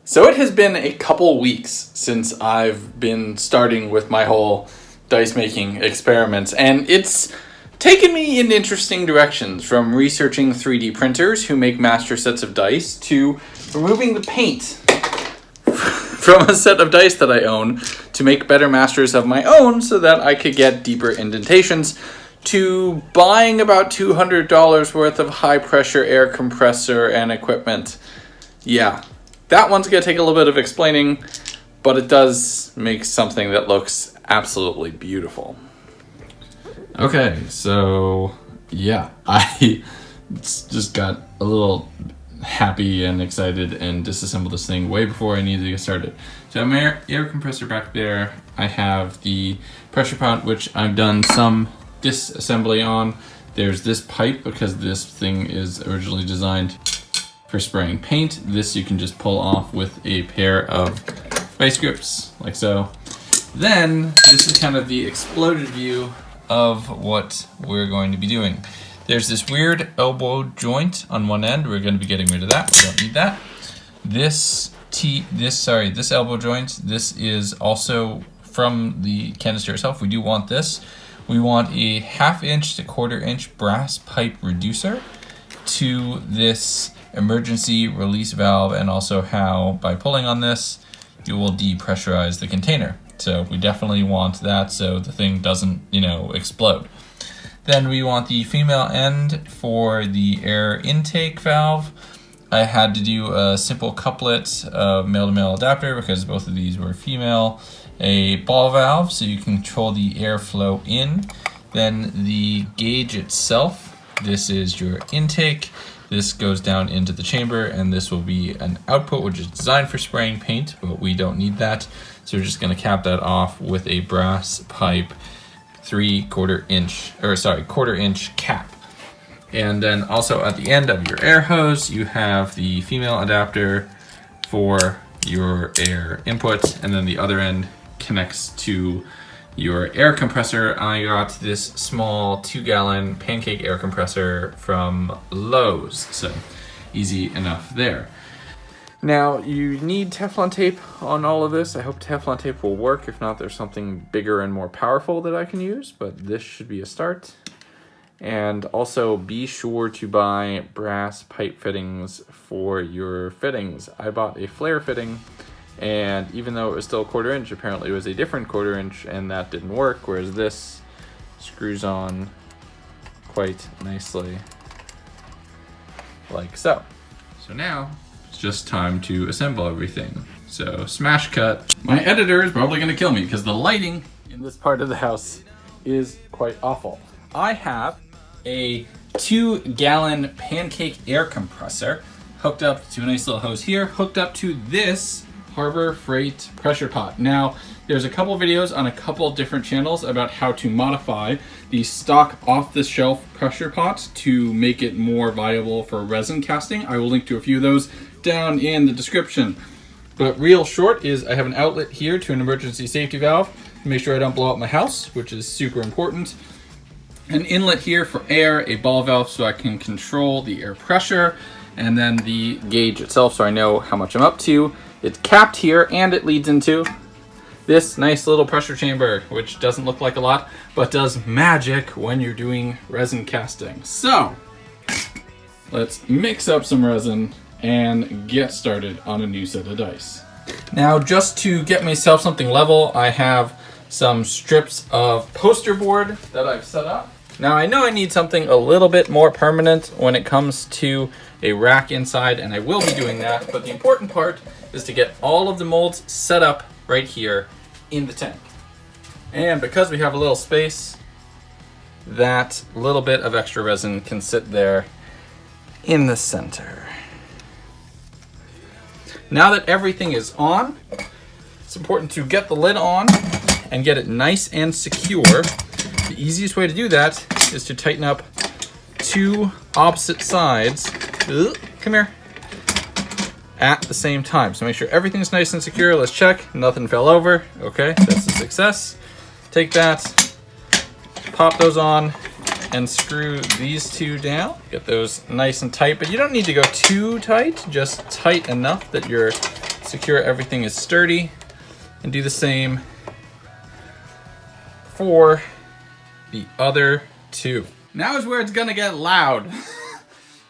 So it has been a couple weeks since I've been starting with my whole dice making experiments, and it's taken me in interesting directions, from researching 3D printers who make master sets of dice to removing the paint from a set of dice that I own to make better masters of my own so that I could get deeper indentations, to buying about $200 worth of high pressure air compressor and equipment. Yeah. That one's going to take a little bit of explaining, but it does make something that looks absolutely beautiful. Okay, so yeah, I just got a little happy and excited and disassembled this thing way before I needed to get started. So I have my air compressor back there. I have the pressure pot, which I've done some disassembly on. There's this pipe because this thing is originally designed for spraying paint. This you can just pull off with a pair of vice grips, like so. Then, this is kind of the exploded view of what we're going to be doing. There's this weird elbow joint on one end. We're going to be getting rid of that. We don't need that. This elbow joint, this is also from the canister itself. We do want this. We want a 1/2 inch to 1/4 inch brass pipe reducer to this emergency release valve, and also how by pulling on this you will depressurize the container. So we definitely want that so the thing doesn't, explode. Then we want the female end for the air intake valve. I had to do a simple couplet male-to-male adapter because both of these were female. A ball valve so you can control the airflow in. Then the gauge itself. This is your intake. This goes down into the chamber, and this will be an output which is designed for spraying paint, but we don't need that. So we're just going to cap that off with a brass pipe 1/4 inch cap. And then also at the end of your air hose, you have the female adapter for your air input, and then the other end connects to your air compressor. I got this small 2-gallon pancake air compressor from Lowe's, so easy enough there. Now, you need Teflon tape on all of this. I hope Teflon tape will work. If not, there's something bigger and more powerful that I can use, but this should be a start. And also be sure to buy brass pipe fittings for your fittings. I bought a flare fitting, and even though it was still 1/4 inch, apparently it was a different 1/4 inch, and that didn't work, whereas this screws on quite nicely, like so. So now, it's just time to assemble everything. So, smash cut. My editor is probably gonna kill me because the lighting in this part of the house is quite awful. I have a 2-gallon pancake air compressor hooked up to a nice little hose here, hooked up to this Harbor Freight pressure pot. Now, there's a couple videos on a couple different channels about how to modify the stock off-the-shelf pressure pot to make it more viable for resin casting. I will link to a few of those down in the description. But real short is I have an outlet here to an emergency safety valve to make sure I don't blow up my house, which is super important. An inlet here for air, a ball valve so I can control the air pressure, and then the gauge itself so I know how much I'm up to. It's capped here, and it leads into this nice little pressure chamber, which doesn't look like a lot, but does magic when you're doing resin casting. So, let's mix up some resin and get started on a new set of dice. Now, just to get myself something level, I have some strips of poster board that I've set up. Now, I know I need something a little bit more permanent when it comes to a rack inside, and I will be doing that, but the important part is to get all of the molds set up right here in the tank. And because we have a little space, that little bit of extra resin can sit there in the center. Now that everything is on, it's important to get the lid on and get it nice and secure. The easiest way to do that is to tighten up 2 opposite sides. Come here. At the same time. So make sure everything's nice and secure. Let's check. Nothing fell over. Okay, that's a success. Take that, pop those on, and screw these 2 down. Get those nice and tight, but you don't need to go too tight, just tight enough that you're secure everything is sturdy, and do the same for the other two. Now is where it's gonna get loud.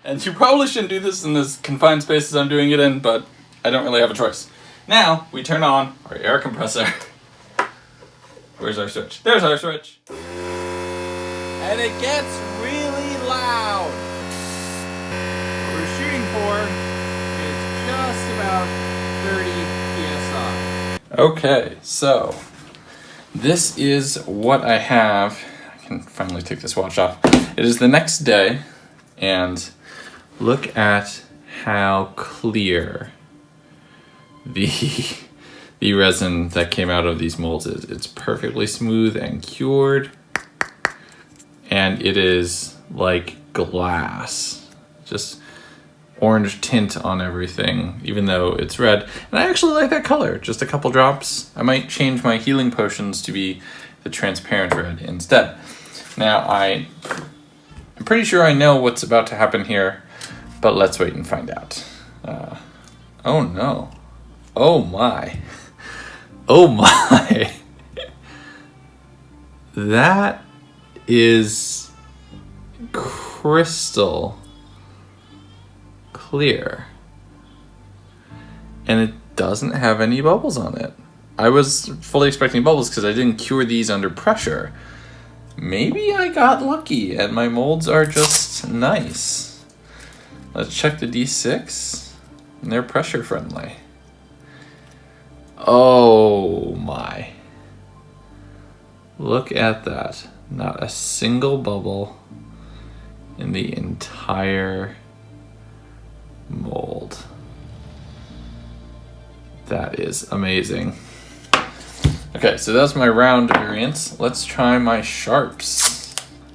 And you probably shouldn't do this in this confined spaces I'm doing it in, but I don't really have a choice. Now, we turn on our air compressor. Where's our switch? There's our switch. And it gets really loud. What we're shooting for is just about 30 PSI. Okay, so this is what I have. I can finally take this watch off. It is the next day, and look at how clear the resin that came out of these molds is. It's perfectly smooth and cured, and it is like glass. Just orange tint on everything, even though it's red. And I actually like that color, just a couple drops. I might change my healing potions to be the transparent red instead. Now, I'm pretty sure I know what's about to happen here, but let's wait and find out. Oh no. Oh my. Oh my. That is crystal clear. And it doesn't have any bubbles on it. I was fully expecting bubbles because I didn't cure these under pressure. Maybe I got lucky and my molds are just nice. Let's check the D6. And they're pressure friendly. Oh my. Look at that. Not a single bubble in the entire mold. That is amazing. Okay, so that's my round variants. Let's try my sharps.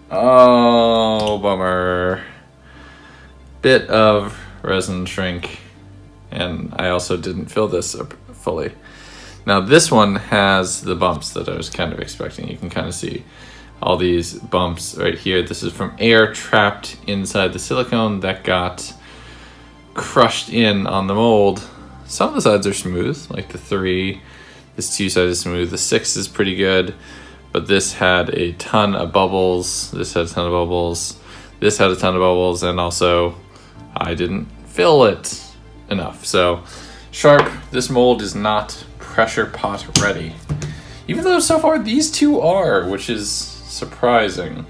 Oh, bummer. Bit of resin shrink. And I also didn't fill this up fully. Now this one has the bumps that I was kind of expecting. You can kind of see all these bumps right here. This is from air trapped inside the silicone that got crushed in on the mold. Some of the sides are smooth, like the 3. This 2 side is smooth. The 6 is pretty good, but this had a ton of bubbles. This had a ton of bubbles. This had a ton of bubbles, and also I didn't fill it enough. So sharp, this mold is not pressure pot ready. Even though so far these two are, which is surprising.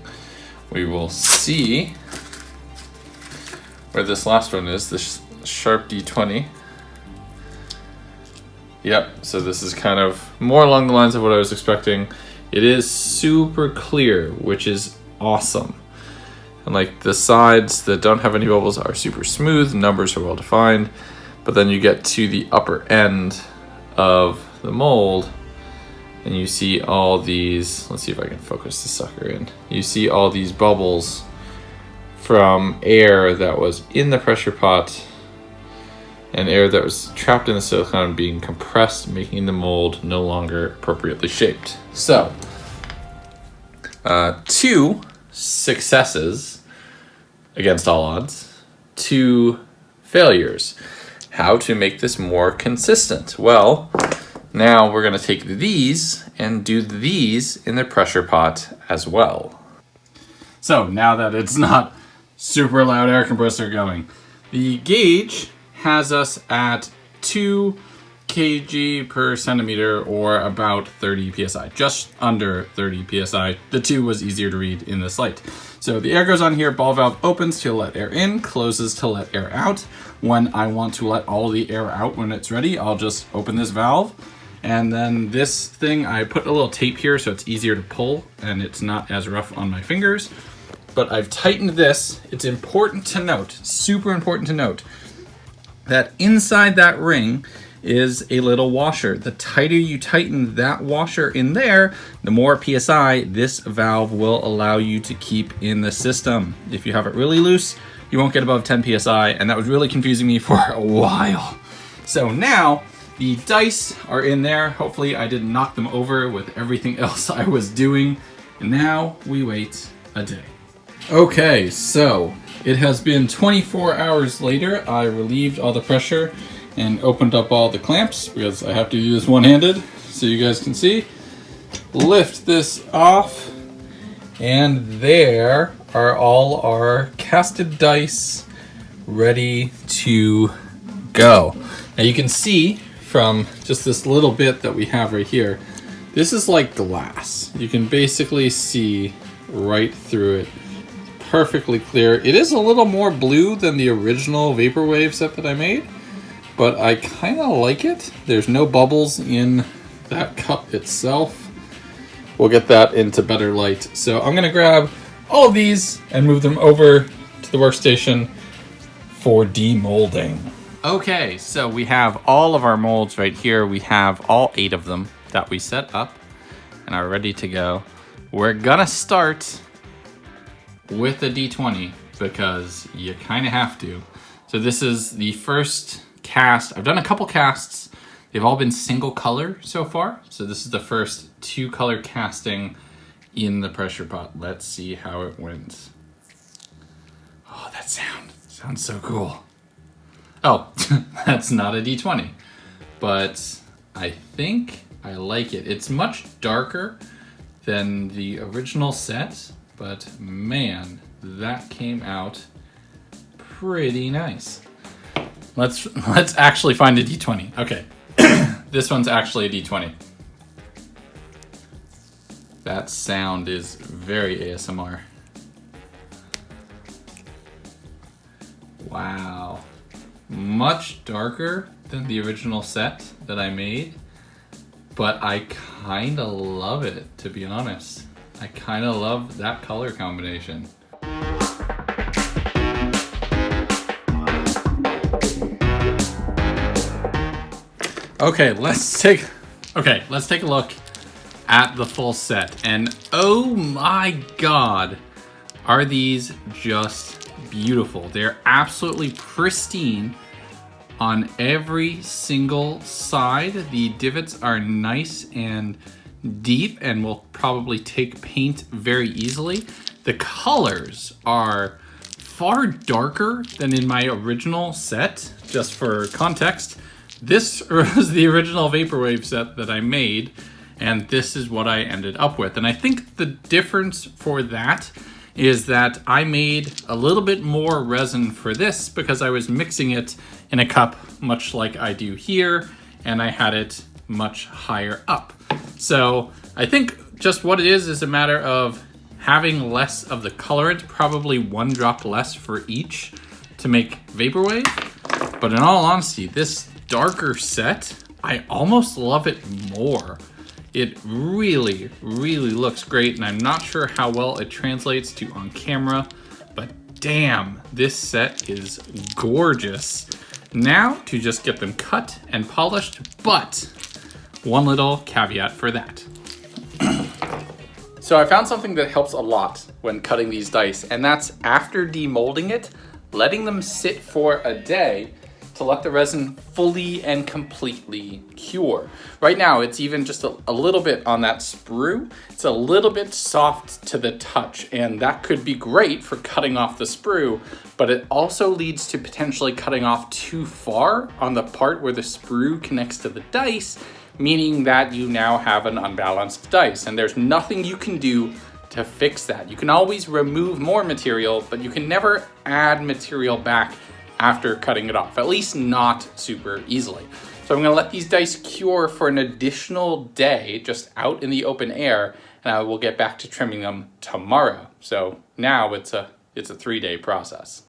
We will see where this last one is, this sharp D20. Yep, so this is kind of more along the lines of what I was expecting. It is super clear, which is awesome. And like the sides that don't have any bubbles are super smooth, numbers are well defined, but then you get to the upper end of the mold and you see all these, let's see if I can focus the sucker in. You see all these bubbles from air that was in the pressure pot and air that was trapped in the silicone being compressed, making the mold no longer appropriately shaped. So, 2 successes against all odds, 2 failures. How to make this more consistent? Well, now we're gonna take these and do these in the pressure pot as well. So now that it's not super loud air compressor going, the gauge has us at 2 kg per centimeter, or about 30 psi, just under 30 psi. The 2 was easier to read in this light. So the air goes on here, ball valve opens to let air in, closes to let air out. When I want to let all the air out when it's ready, I'll just open this valve. And then this thing, I put a little tape here so it's easier to pull and it's not as rough on my fingers. But I've tightened this. It's important to note, super important to note, that inside that ring is a little washer. The tighter you tighten that washer in there, the more PSI this valve will allow you to keep in the system. If you have it really loose, you won't get above 10 PSI, and that was really confusing me for a while. So now, the dice are in there. Hopefully I didn't knock them over with everything else I was doing. And now we wait a day. Okay, so it has been 24 hours later. I relieved all the pressure and opened up all the clamps because I have to use one-handed so you guys can see. Lift this off, and there are all our casted dice ready to go. Now you can see from just this little bit that we have right here, this is like glass. You can basically see right through it. Perfectly clear. It is a little more blue than the original Vaporwave set that I made, but I kind of like it. There's no bubbles in that cup itself. We'll get that into better light. So I'm gonna grab all of these and move them over to the workstation for demolding. Okay, so we have all of our molds right here. We have all 8 of them that we set up and are ready to go. We're gonna start with a D20 because you kind of have to. So this is the first cast. I've done a couple casts. They've all been single color so far. So this is the first 2-color casting in the pressure pot. Let's see how it went. Oh, that sounds so cool. Oh, that's not a D20, but I think I like it. It's much darker than the original set, but man, that came out pretty nice. Let's actually find a D20. Okay, this one's actually a D20. That sound is very ASMR. Wow. Much darker than the original set that I made, but I kind of love it, to be honest. I kind of love that color combination. Okay, let's take a look at the full set. And oh my God, are these just beautiful. They're absolutely pristine on every single side. The divots are nice and deep and will probably take paint very easily. The colors are far darker than in my original set. Just for context, this was the original Vaporwave set that I made, and this is what I ended up with. And I think the difference for that is that I made a little bit more resin for this because I was mixing it in a cup much like I do here, and I had it much higher up. So I think just what it is a matter of having less of the colorant, probably 1 drop less for each to make Vaporwave. But in all honesty, this darker set, I almost love it more. It really, really looks great, and I'm not sure how well it translates to on camera, but damn, this set is gorgeous. Now to just get them cut and polished, but one little caveat for that. So I found something that helps a lot when cutting these dice, and that's after demolding it, letting them sit for a day to let the resin fully and completely cure. Right now, it's even just a little bit on that sprue. It's a little bit soft to the touch, and that could be great for cutting off the sprue, but it also leads to potentially cutting off too far on the part where the sprue connects to the dice, meaning that you now have an unbalanced dice, and there's nothing you can do to fix that. You can always remove more material, but you can never add material back after cutting it off, at least not super easily. So I'm gonna let these dice cure for an additional day just out in the open air, and I will get back to trimming them tomorrow. So now it's a 3-day process.